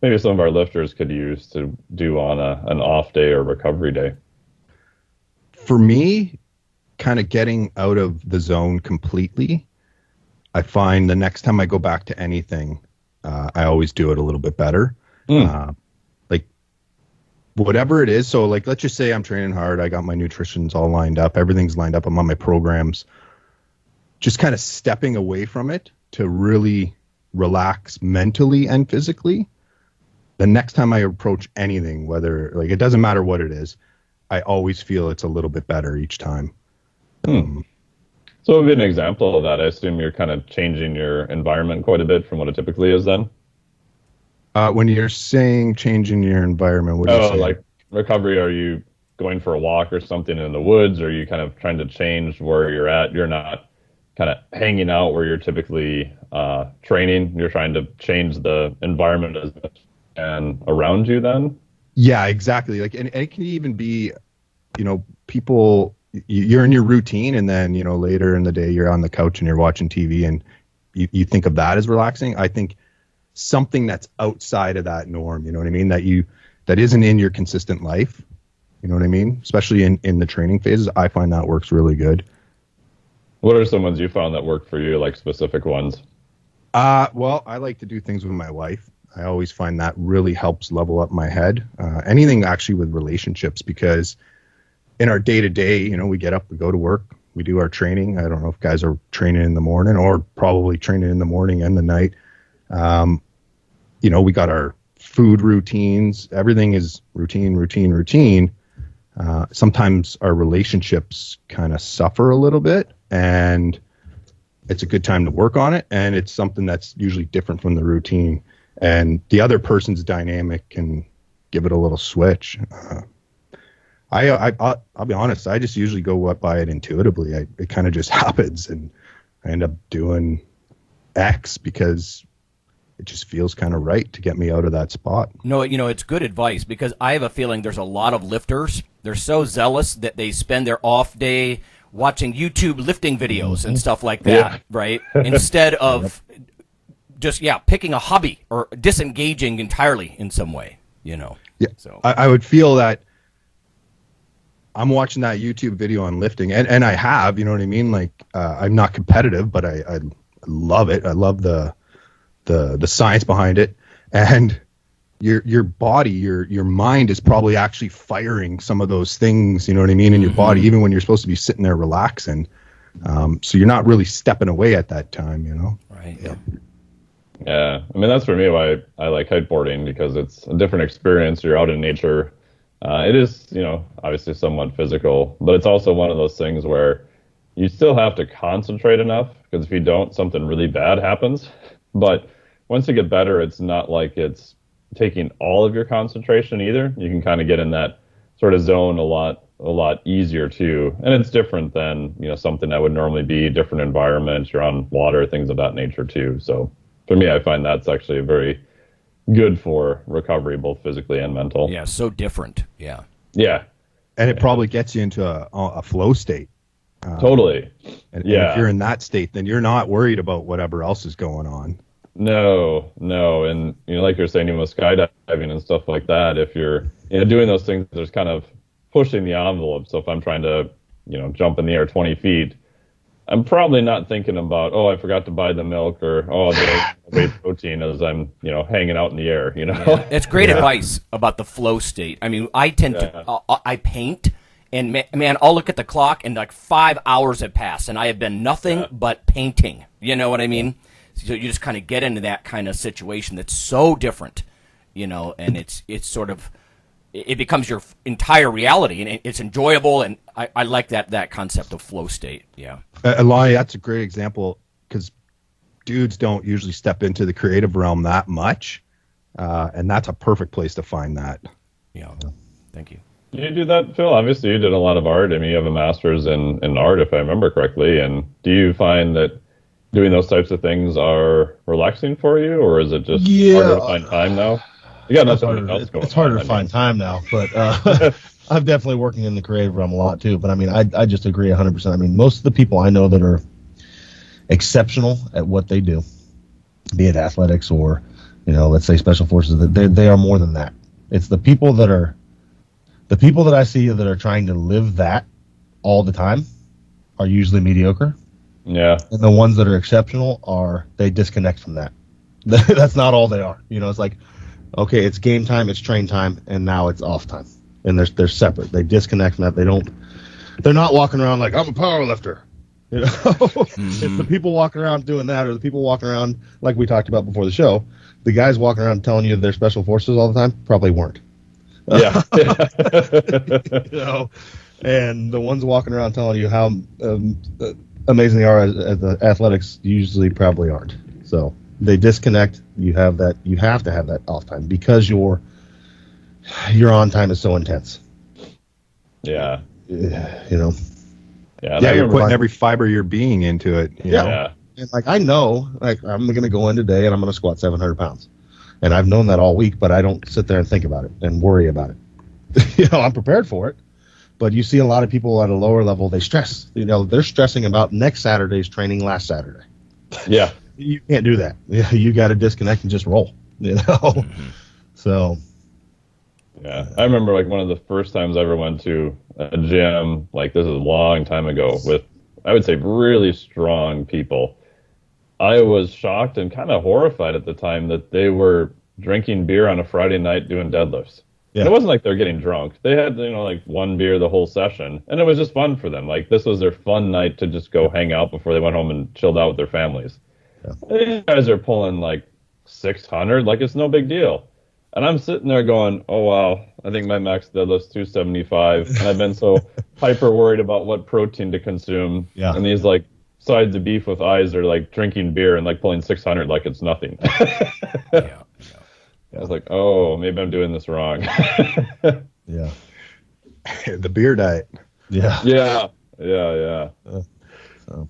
maybe some of our lifters could use to do on an off day or recovery day. For me, kind of getting out of the zone completely, I find the next time I go back to anything, I always do it a little bit better. Like whatever it is. So like, let's just say I'm training hard. I got my nutrition's all lined up. Everything's lined up. I'm on my programs. Just kind of stepping away from it to really relax mentally and physically. The next time I approach anything, whether like, it doesn't matter what it is, I always feel it's a little bit better each time. So what would be an example of that? I assume you're kind of changing your environment quite a bit from what it typically is then? When you're saying changing your environment, what are you saying? Like recovery, are you going for a walk or something in the woods? Or are you kind of trying to change where you're at? You're not kind of hanging out where you're typically training. You're trying to change the environment as much and around you then? Yeah, exactly. Like, and it can even be, people, you're in your routine, and then, later in the day you're on the couch and you're watching TV and you think of that as relaxing. I think something that's outside of that norm, you know what I mean? That isn't in your consistent life. You know what I mean? Especially in the training phases, I find that works really good. What are some ones you found that work for you, like specific ones? Well, I like to do things with my wife. I always find that really helps level up my head. Anything actually with relationships, because in our day-to-day, we get up, we go to work, we do our training. I don't know if guys are training in the morning or probably training in the morning and the night. We got our food routines. Everything is routine. Sometimes our relationships kind of suffer a little bit, and it's a good time to work on it. And it's something that's usually different from the routine. And the other person's dynamic can give it a little switch. I'll be honest, I just usually go by it intuitively. It kind of just happens, and I end up doing X because it just feels kind of right to get me out of that spot. No, it's good advice, because I have a feeling there's a lot of lifters. They're so zealous that they spend their off day watching YouTube lifting videos and stuff like that, right? Instead of just picking a hobby or disengaging entirely in some way, Yeah. So I would feel that I'm watching that YouTube video on lifting, and I have, you know what I mean? Like, I'm not competitive, but I love it. I love the science behind it, and your body, your mind is probably actually firing some of those things, you know what I mean, in your body, even when you're supposed to be sitting there relaxing. So you're not really stepping away at that time, Right. Yeah, I mean, that's for me why I like kiteboarding, because it's a different experience. You're out in nature. It is, obviously somewhat physical, but it's also one of those things where you still have to concentrate enough, because if you don't, something really bad happens. But once you get better, it's not like it's taking all of your concentration either. You can kind of get in that sort of zone a lot easier too. And it's different than, something that would normally be different environments. You're on water, things of that nature too. So for me, I find that's actually very good for recovery, both physically and mental. Yeah, so different. Yeah. Yeah. And it probably gets you into a flow state. Totally. And if you're in that state, then you're not worried about whatever else is going on. No. And, like you're saying, with skydiving and stuff like that, if you're doing those things, there's kind of pushing the envelope. So if I'm trying to, jump in the air 20 feet, I'm probably not thinking about, I forgot to buy the milk, or, the whey protein as I'm, hanging out in the air, Yeah. It's great advice about the flow state. I mean, I tend to, I paint, And man, I'll look at the clock and like 5 hours have passed, and I have been nothing but painting. You know what I mean? So you just kind of get into that kind of situation that's so different, and it's sort of, it becomes your entire reality, and it's enjoyable, and I like that concept of flow state. Yeah. Lonnie, that's a great example, because dudes don't usually step into the creative realm that much, and that's a perfect place to find that. Yeah. Thank you. You do that, Phil? Obviously, you did a lot of art. I mean, you have a master's in art, if I remember correctly. And do you find that doing those types of things are relaxing for you, or is it just harder to find time now? You got nothing else going on. It's harder to find time now, but I'm definitely working in the creative realm a lot too. But I mean, I just agree 100%. I mean, most of the people I know that are exceptional at what they do, be it athletics or, let's say special forces, they are more than that. It's the people that I see that are trying to live that all the time are usually mediocre. Yeah. And the ones that are exceptional they disconnect from that. That's not all they are. It's like, okay, it's game time, it's train time, and now it's off time. And they're separate. They disconnect from that. They're not walking around like, I'm a power lifter. It's the people walking around doing that, or the people walking around like we talked about before the show. The guys walking around telling you they're special forces all the time probably weren't. Yeah. And the ones walking around telling you how amazing they are at the athletics usually probably aren't. So they disconnect. You have to have that off time, because your on time is so intense. Yeah. Yeah, you're putting every fiber of your being into it. Yeah. And I know, I'm going to go in today and I'm going to squat 700 pounds. And I've known that all week, but I don't sit there and think about it and worry about it. I'm prepared for it. But you see a lot of people at a lower level, they stress. They're stressing about next Saturday's training last Saturday. Yeah. You can't do that. You got to disconnect and just roll. So. Yeah, I remember one of the first times I ever went to a gym, this is a long time ago, with, I would say, really strong people. I was shocked and kind of horrified at the time that they were drinking beer on a Friday night doing deadlifts. Yeah. And it wasn't like they're getting drunk. They had, one beer the whole session, and it was just fun for them. This was their fun night to just go hang out before they went home and chilled out with their families. Yeah. These guys are pulling 600, it's no big deal. And I'm sitting there going, oh, wow, I think my max deadlift's 275. And I've been so hyper worried about what protein to consume. Yeah. And these sides of beef with eyes are drinking beer and pulling 600 like it's nothing. Yeah. I was like, oh, maybe I'm doing this wrong. Yeah. The beer diet. Yeah. Yeah. So.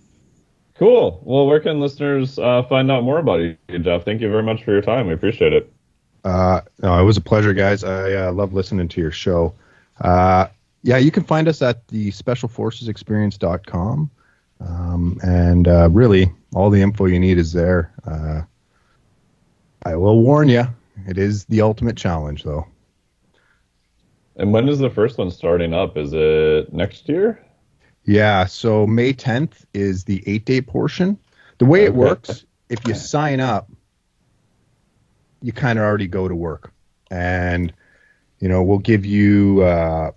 Cool. Well, where can listeners find out more about you, Jeff? Thank you very much for your time. We appreciate it. No, it was a pleasure, guys. I love listening to your show. You can find us at the specialforcesexperience.com. And really, all the info you need is there. I will warn you, it is the ultimate challenge, though. And when is the first one starting up? Is it next year? Yeah, so May 10th is the 8-day portion. The way it works, if you sign up, you kind of already go to work. And, we'll give you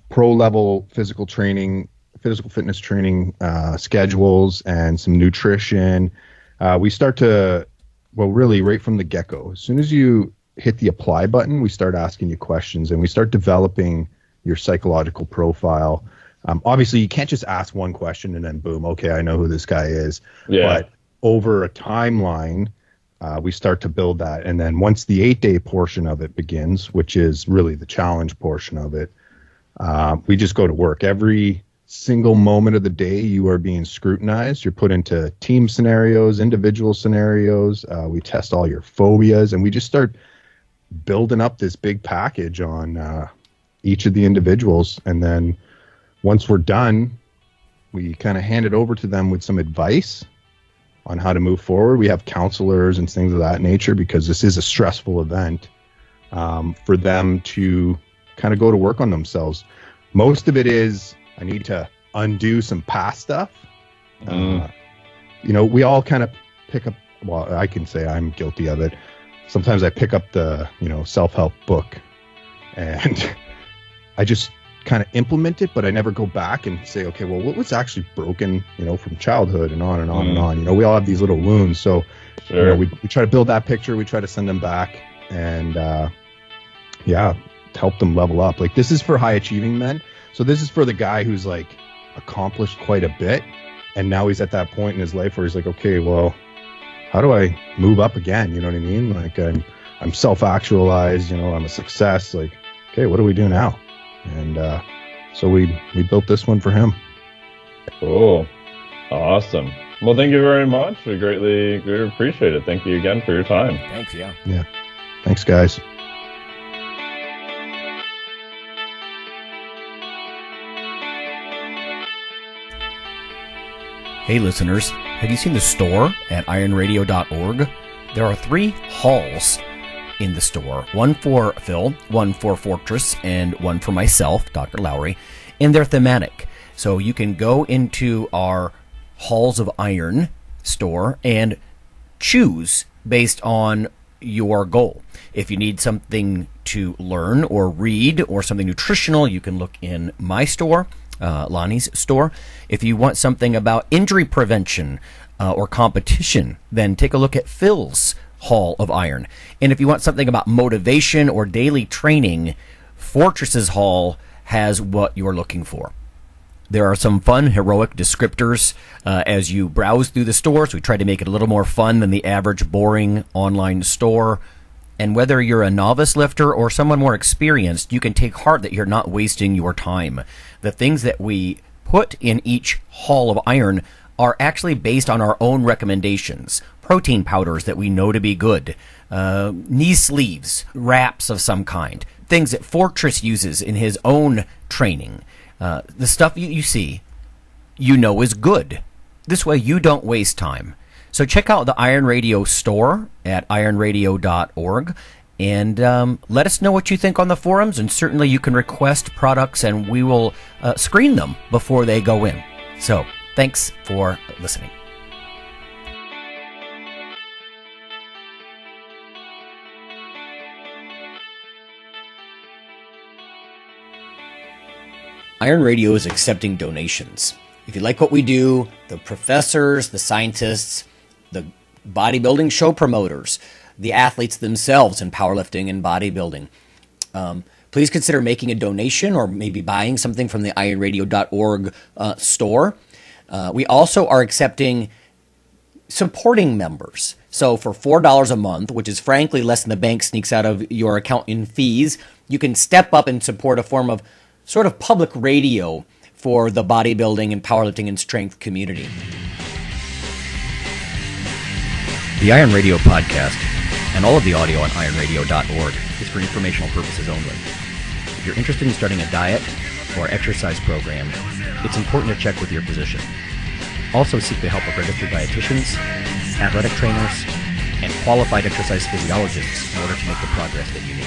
pro level physical fitness training schedules and some nutrition. We start to, really right from the get-go. As soon as you hit the apply button, we start asking you questions and we start developing your psychological profile. Obviously, you can't just ask one question and then boom, okay, I know who this guy is. Yeah. But over a timeline, we start to build that. And then once the 8-day portion of it begins, which is really the challenge portion of it, we just go to work. Every single moment of the day, you are being scrutinized. You're put into team scenarios, individual scenarios. We test all your phobias, and we just start building up this big package on each of the individuals. And then once we're done, we kind of hand it over to them with some advice on how to move forward. We have counselors and things of that nature, because this is a stressful event for them to kind of go to work on themselves. Most of it is, I need to undo some past stuff. We all kind of pick up, well, I can say I'm guilty of it. Sometimes I pick up the, self-help book and I just kind of implement it, but I never go back and say, okay, well, what was actually broken, from childhood and on and on and on. We all have these little wounds. So, we try to build that picture. We try to send them back and, help them level up. Like, this is for high achieving men. So this is for the guy who's like accomplished quite a bit. And now he's at that point in his life where he's like, okay, well, how do I move up again? You know what I mean? Like, I'm self-actualized, I'm a success. Like, okay, what do we do now? And so we built this one for him. Cool. Awesome. Well, thank you very much. We greatly appreciate it. Thank you again for your time. Thanks, yeah. Yeah. Thanks, guys. Hey listeners, have you seen the store at IronRadio.org? There are 3 halls in the store. One for Phil, one for Fortress, and one for myself, Dr. Lowry, and they're thematic. So you can go into our Halls of Iron store and choose based on your goal. If you need something to learn or read or something nutritional, you can look in my store, Lonnie's store. If you want something about injury prevention or competition, then take a look at Phil's Hall of Iron. And if you want something about motivation or daily training, Fortress's Hall has what you're looking for. There are some fun, heroic descriptors as you browse through the stores. We try to make it a little more fun than the average boring online store. And whether you're a novice lifter or someone more experienced, you can take heart that you're not wasting your time. The things that we put in each Hall of Iron are actually based on our own recommendations. Protein powders that we know to be good, knee sleeves, wraps of some kind, things that Fortress uses in his own training. The stuff you see, is good. This way you don't waste time. So check out the Iron Radio store at ironradio.org and let us know what you think on the forums, and certainly you can request products and we will screen them before they go in. So thanks for listening. Iron Radio is accepting donations. If you like what we do, the professors, the scientists, the bodybuilding show promoters, the athletes themselves in powerlifting and bodybuilding, please consider making a donation or maybe buying something from the ironradio.org store. We also are accepting supporting members. So for $4 a month, which is frankly less than the bank sneaks out of your account in fees, you can step up and support a form of sort of public radio for the bodybuilding and powerlifting and strength community. The Iron Radio podcast and all of the audio on ironradio.org is for informational purposes only. If you're interested in starting a diet or exercise program, it's important to check with your physician. Also seek the help of registered dietitians, athletic trainers, and qualified exercise physiologists in order to make the progress that you need.